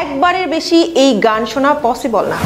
একবারের বেশি এই গান শোনা পসিবল না।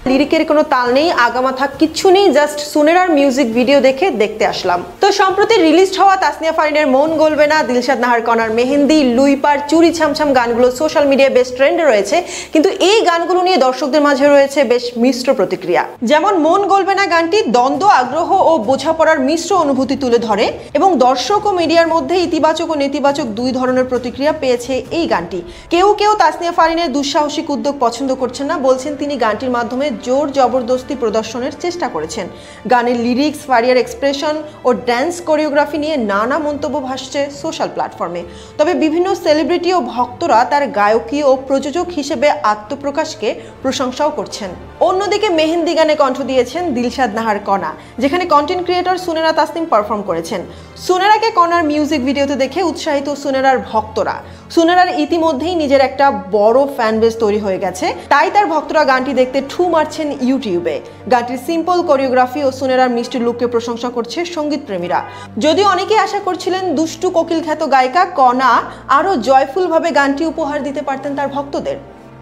লিরিকের কোনো তাল নেই, আগামাথা কিচ্ছু নেই, জাস্ট সুনেরার মিউজিক ভিডিও দেখতে আসলাম। তো সম্প্রতি রিলিজ হওয়া তাসনিয়া ফারিনের মন গলবে না, দিলশাদ নাহার কণার মেহেন্দি, লুইপার, চুরি ছামছাম গানগুলো সোশ্যাল মিডিয়ায় বেশ ট্রেন্ডে রয়েছে, কিন্তু এই গানগুলো নিয়ে দর্শকদের মাঝে রয়েছে বেশ মিশ্র প্রতিক্রিয়া। যেমন মন গলবে না গানটি দ্বন্দ্ব, আগ্রহ ও বোঝাপড়ার মিশ্র অনুভূতি তুলে ধরে এবং দর্শক ও মিডিয়ার মধ্যে ইতিবাচক ও নেতিবাচক দুই ধরনের প্রতিক্রিয়া পেয়েছে এই গানটি। কেউ কেউ তাসনিয়া ফারিনের দুঃসাহসিক উদ্যোগ পছন্দ করছেন না, বলছেন তিনি গানটির মাধ্যমে জোর জবরদস্তি প্রদর্শনের চেষ্টা করেছেন। গানের লিরিক্স, ফারিয়ার এক্সপ্রেশন ও ড্যান্স কোরিওগ্রাফি নিয়ে নানা মন্তব্য ভাসছে সোশ্যাল প্ল্যাটফর্মে। তবে বিভিন্ন সেলিব্রিটি ও ভক্তরা তার গায়কী ও প্রযোজক হিসেবে আত্মপ্রকাশকে প্রশংসাও করছেন। অন্যদিকে মেহেন্দি গানে কণ্ঠ দিয়েছেন দিলশাদ নাহার কণা, যেখানে কন্টেন্ট ক্রিয়েটর সুনেরা তাসনিম পারফর্ম করেছেন। সুনেরাকে কণার মিউজিক ভিডিওতে দেখে উৎসাহিত সুনেরার ভক্তরা। সুনেরার ইতিমধ্যেই নিজের একটা বড় ফ্যান বেস তৈরি হয়ে গেছে, তাই তার ভক্তরা গানটি দেখতে ঠু মারছেন ইউটিউবে। গানটির সিম্পল কোরিওগ্রাফি ও সুনেরার মিষ্টি লুককে প্রশংসা করছে সঙ্গীত প্রেমীরা। যদিও অনেকেই আশা করছিলেন দুষ্টু কোকিল খ্যাত গায়িকা কণা আরও জয়ফুলভাবে গানটি উপহার দিতে পারতেন তার ভক্তদের।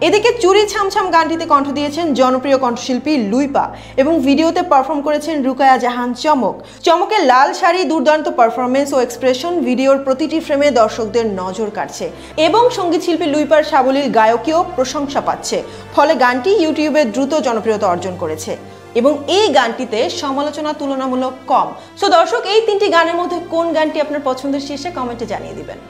এদিকে চুরি ছামছাম গানটিতে কণ্ঠ দিয়েছেন জনপ্রিয় কণ্ঠশিল্পী লুইপা এবং ভিডিওতে পারফর্ম করেছেন রুকায়া জাহান চমক। চমকের লাল শাড়ি, দুর্দান্ত পারফরমেন্স ও এক্সপ্রেশন ভিডিওর প্রতিটি ফ্রেমে দর্শকদের নজর কাড়ছে এবং সঙ্গীতশিল্পী লুইপার সাবলীল গায়কীও প্রশংসা পাচ্ছে। ফলে গানটি ইউটিউবে দ্রুত জনপ্রিয়তা অর্জন করেছে এবং এই গানটিতে সমালোচনা তুলনামূলক কম। সো দর্শক, এই তিনটি গানের মধ্যে কোন গানটি আপনার পছন্দের শীর্ষে কমেন্টে জানিয়ে দিবেন।